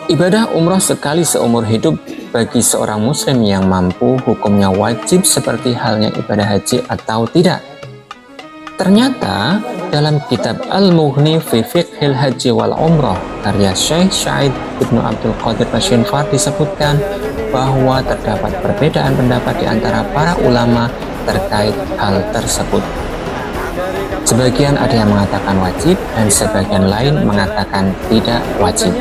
Ibadah umroh sekali seumur hidup bagi seorang muslim yang mampu hukumnya wajib seperti halnya ibadah haji atau tidak? Ternyata dalam kitab Al-Mughni fi Fiqhil Haji wal Umrah karya Syekh Sa'id Ibnu Abdul Qadir Asy-Shinfar disebutkan bahwa terdapat perbedaan pendapat di antara para ulama terkait hal tersebut. Sebagian ada yang mengatakan wajib dan sebagian lain mengatakan tidak wajib.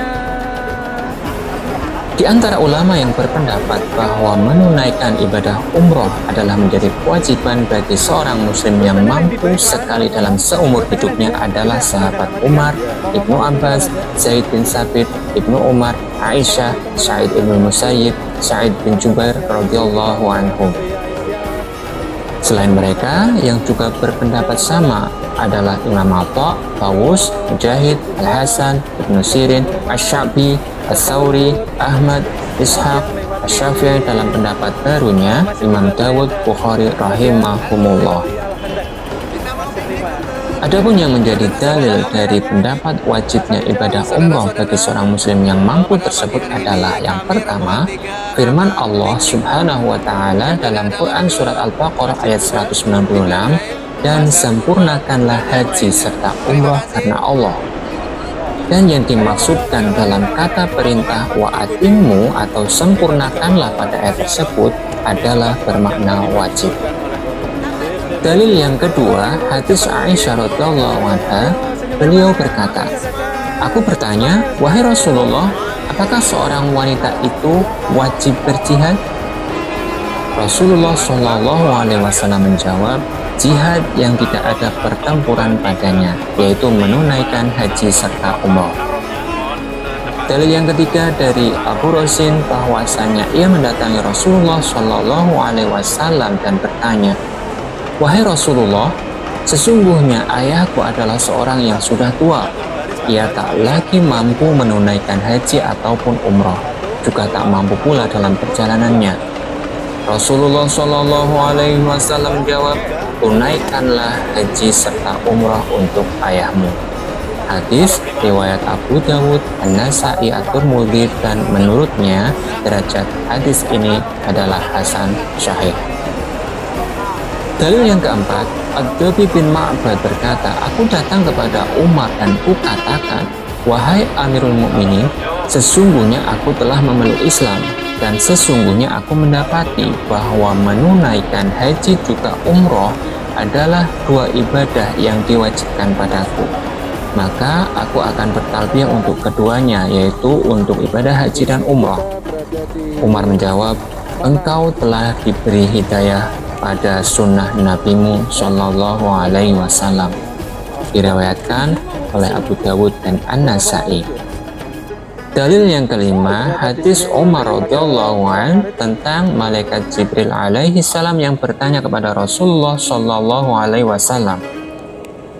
Di antara ulama yang berpendapat bahwa menunaikan ibadah umroh adalah menjadi kewajiban bagi seorang muslim yang mampu sekali dalam seumur hidupnya adalah sahabat Umar, Ibnu Abbas, Zaid bin Sabit, Ibnu Umar, Aisyah, Sa'id bin Musayyib, Sa'id bin Jubair radhiyallahu anhum. Selain mereka, yang juga berpendapat sama adalah Imam Atha, Tawus, Mujahid, Al-Hasan, Ibnu Sirin, Asy-Sya'bi, As-Sawri, Ahmad, Ishaq, Asy-Syafi'i dalam pendapat barunya Imam Dawud, Bukhari rahimahumullah. Adapun yang menjadi dalil dari pendapat wajibnya ibadah umroh bagi seorang muslim yang mampu tersebut adalah yang pertama, firman Allah Subhanahu wa taala dalam Quran surat Al-Baqarah ayat 196, dan sempurnakanlah haji serta umroh karena Allah. Dan yang dimaksudkan dalam kata perintah wa'atimmu atau sempurnakanlah pada ayat tersebut adalah bermakna wajib. Dalil yang kedua, hadis Aisyah radhiyallahu anha, beliau berkata, "Aku bertanya, wahai Rasulullah, apakah seorang wanita itu wajib berjihad?" Rasulullah Shallallahu Alaihi Wasallam menjawab, jihad yang tidak ada pertempuran padanya, yaitu menunaikan haji serta umroh. Dalil yang ketiga dari Abu Rosin bahwasanya ia mendatangi Rasulullah Shallallahu Alaihi Wasallam dan bertanya, "Wahai Rasulullah, sesungguhnya ayahku adalah seorang yang sudah tua. Ia tak lagi mampu menunaikan haji ataupun umroh, juga tak mampu pula dalam perjalanannya." Rasulullah Shallallahu Alaihi Wasallam jawab, "Tunaikanlah haji serta umrah untuk ayahmu." Hadis riwayat Abu Dawud, An-Nasa'i, At-Tirmidzi, dan menurutnya derajat hadis ini adalah hasan syahih. Dalil yang keempat, Ad-Dabi bin Ma'bad berkata, "Aku datang kepada Umar dan kukatakan, wahai Amirul Mukminin, sesungguhnya aku telah memeluk Islam. Dan sesungguhnya aku mendapati bahwa menunaikan haji juga umroh adalah dua ibadah yang diwajibkan padaku. Maka aku akan bertalbiyah untuk keduanya, yaitu untuk ibadah haji dan umroh." Umar menjawab, "Engkau telah diberi hidayah pada sunnah Nabimu Shallallahu Alaihi Wasallam." Diriwayatkan oleh Abu Dawud dan An-Nasa'i. Dalil yang kelima, hadis Umar radhiyallahu an tentang malaikat Jibril alaihi salam yang bertanya kepada Rasulullah Shallallahu alaihi wasallam.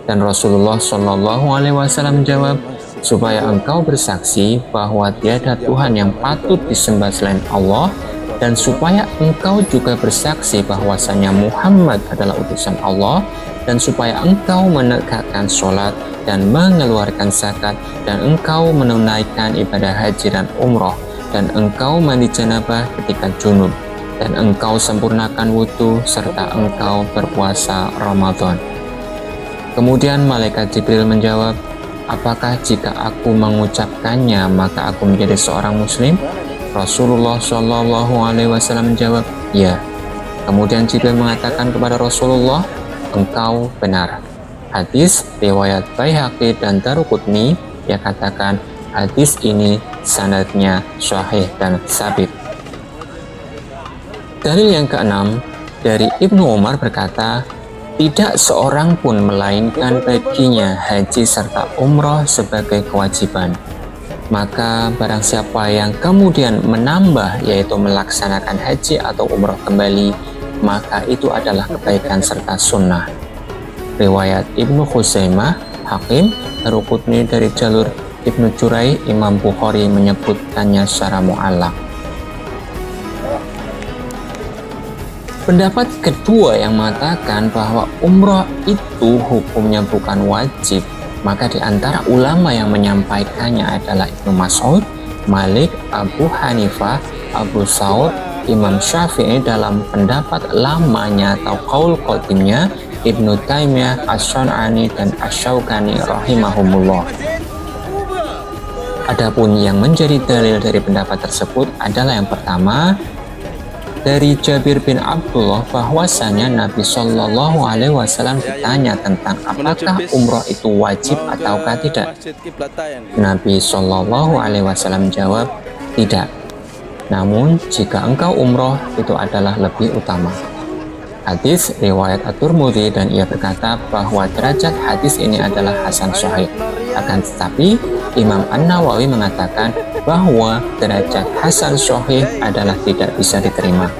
Dan Rasulullah Shallallahu alaihi wasallam menjawab, "Supaya engkau bersaksi bahwa tiada Tuhan yang patut disembah selain Allah, dan supaya engkau juga bersaksi bahwasanya Muhammad adalah utusan Allah, dan supaya engkau menegakkan sholat dan mengeluarkan zakat, dan engkau menunaikan ibadah haji dan umroh, dan engkau mandi janabah ketika junub, dan engkau sempurnakan wudhu, serta engkau berpuasa Ramadan." Kemudian malaikat Jibril menjawab, "Apakah jika aku mengucapkannya maka aku menjadi seorang muslim?" Rasulullah Shallallahu Alaihi Wasallam menjawab, "Ya." Kemudian Jibril mengatakan kepada Rasulullah, "Engkau benar." Hadis riwayat Baihaqi dan Daruqutni, yang katakan hadis ini sanadnya sahih dan sabit. Dalil yang keenam dari Ibnu Umar berkata, "Tidak seorang pun melainkan baginya haji serta umroh sebagai kewajiban. Maka barang siapa yang kemudian menambah, yaitu melaksanakan haji atau umroh kembali, maka itu adalah kebaikan serta sunnah." Riwayat Ibnu Khuzaimah, Hakim, Daruqutni dari jalur Ibnu Jurai, Imam Bukhari menyebutkannya secara mu'allaq. Pendapat kedua yang mengatakan bahwa umroh itu hukumnya bukan wajib, Maka di antara ulama yang menyampaikannya adalah Ibnu Mas'ud, Malik, Abu Hanifah, Abu Saud, Imam Syafi'i dalam pendapat lamanya atau qaul qadimnya Ibnu Taimiyah, Asy-Syar'ani dan Asy-Syaukani rahimahumullah. Adapun yang menjadi dalil dari pendapat tersebut adalah yang pertama dari Jabir bin Abdullah bahwasanya Nabi Shallallahu Alaihi Wasallam ditanya tentang apakah umroh itu wajib ataukah tidak. Nabi Shallallahu Alaihi Wasallam jawab tidak. Namun jika engkau umroh itu adalah lebih utama. Hadis riwayat At-Tirmidzi dan ia berkata bahwa derajat hadis ini adalah hasan sahih. Akan tetapi Imam An-Nawawi mengatakan bahwa derajat hasan sahih adalah tidak bisa diterima.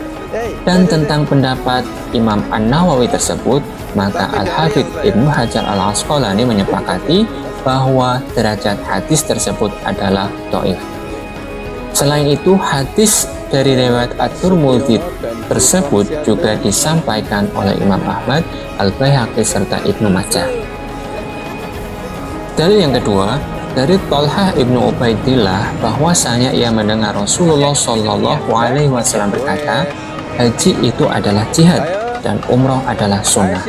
Dan tentang pendapat Imam An-Nawawi tersebut, maka Al-Hafidz Ibnu Hajar Al-Asqalani menyepakati bahwa derajat hadis tersebut adalah dhaif. Selain itu, hadis dari riwayat At-Tirmidzi tersebut juga disampaikan oleh Imam Ahmad, Al-Baihaqi serta Ibnu Majah. Dalil yang kedua dari Thalhah ibnu Ubaidillah bahwasanya ia mendengar Rasulullah Shallallahu Alaihi Wasallam berkata, haji itu adalah jihad dan umroh adalah sunnah.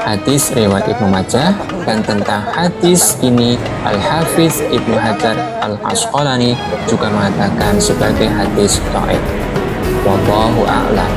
Hadis riwayat Ibnu Majah. Dan tentang hadis ini Al-Hafidz Ibnu Hajar Al-Asqalani juga mengatakan sebagai hadis dhaif. Wallahu a'lam.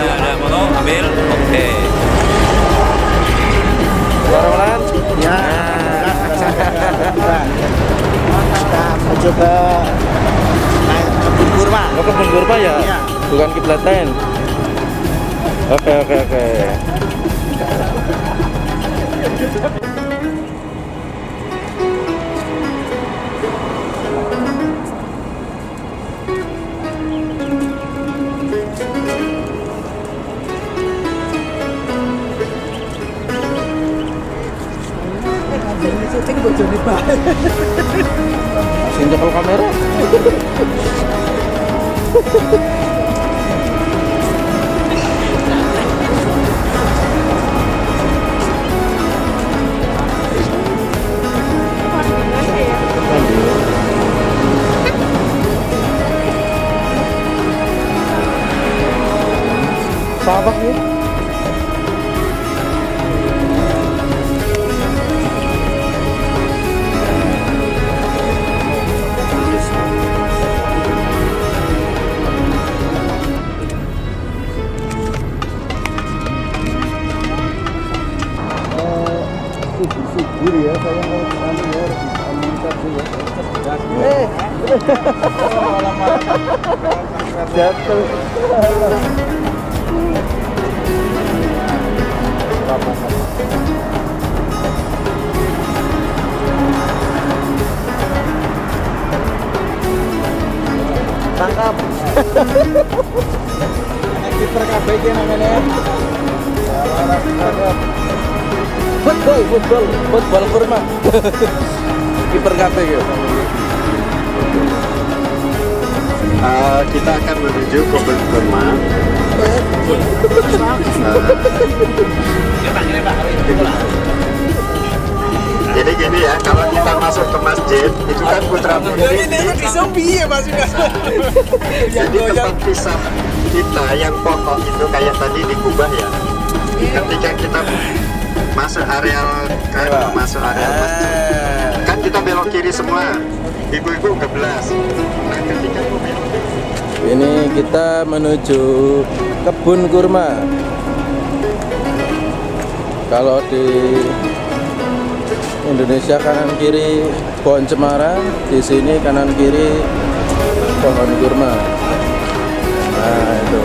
Ada foto, ambil, oke. Orang-orang? Ya. Kita menuju ke kebun kurma. Oh, kebun kurma ya? Iya. Bukan kiblatain. Oke. Sing nyekel kamera. Sabak ya. Subur ya, saya mau anu ya, komunitas dulu ya. Jatuh. Tangkap. Kiper KBG namanya. Football kurma. Kiper KBG. Kita akan menuju ke kebun kurma. Jadi gini ya, kalau kita masuk ke masjid itu kan putra putri. Jadi tempat pisah kita yang pokok itu kayak tadi di Kubah ya. Ketika kita masuk area masjid, kan kita belok kiri semua. Ibu-ibu ngebelas. Nah, ketika mau belok Ini kita menuju kebun kurma. Kalau di Indonesia kanan kiri pohon cemara, di sini kanan kiri pohon kurma. Nah, itu.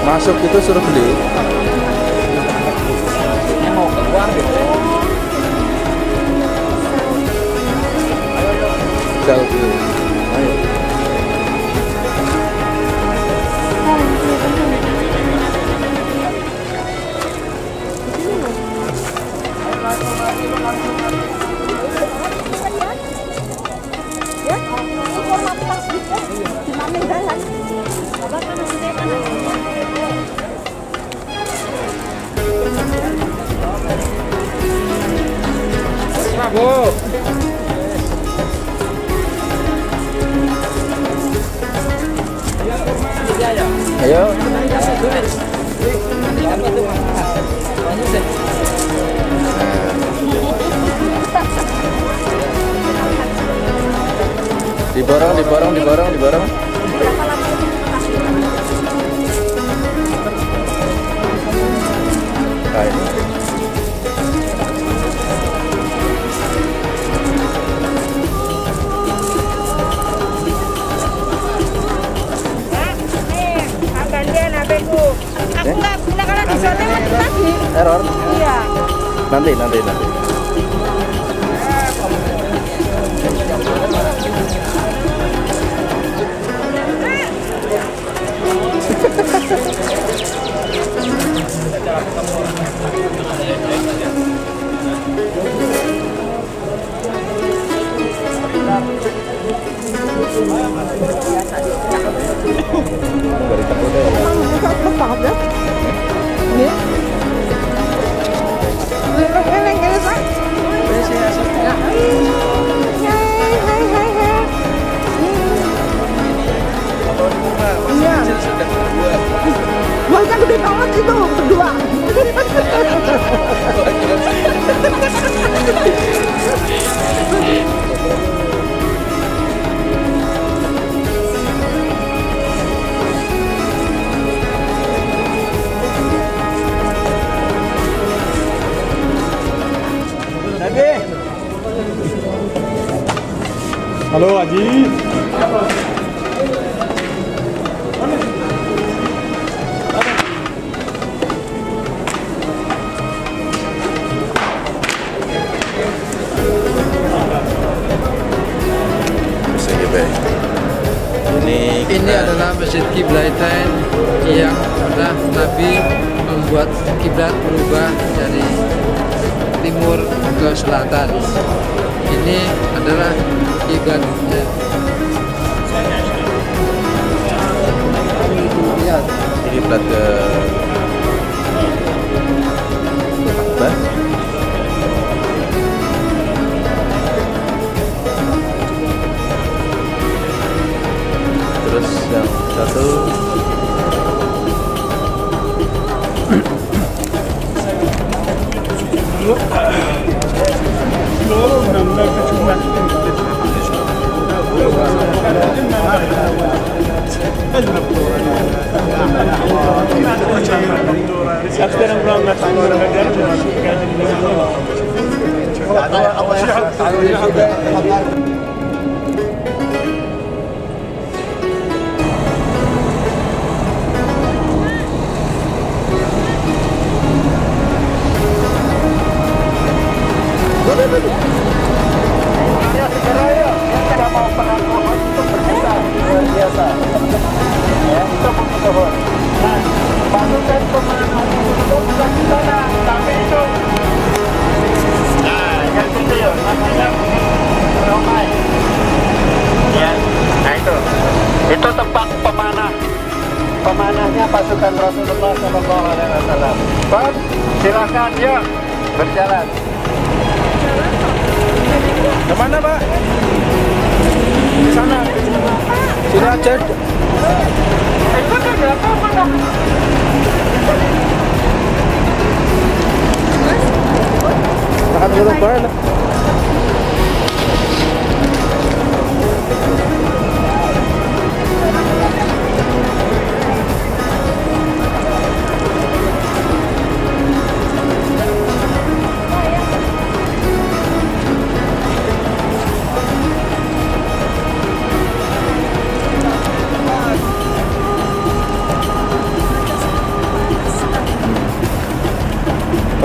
Masuk itu suruh beli. Ini mau keluar gitu. Selfie. Ayo. Bravo. Ayo. Diborong. Aku nggak guna karena di sana mati tadi. Error. Iya. Nanti. Mereka gede banget itu berdua. Halo Haji. Ini adalah Masjid Kiblaitain yang pernah Nabi membuat kiblat berubah dari timur ke selatan. Ini adalah kiblatnya. Ini kiblat ke Ka'bah. Terus yang satu itu tempat pemanahnya pasukan Rasulullah SAW. Pak, silakan yuk berjalan. kemana Pak? Di sana. Sini aja. Makan dulu Pak.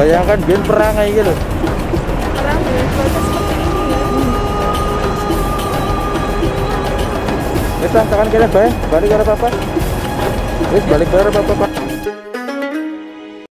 Bayangkan biar perang kayak gitu. Perang dengan cuaca seperti ini ya. Kita tangan kiri baik, balik ke arah papa. Wis balik ke arah papa.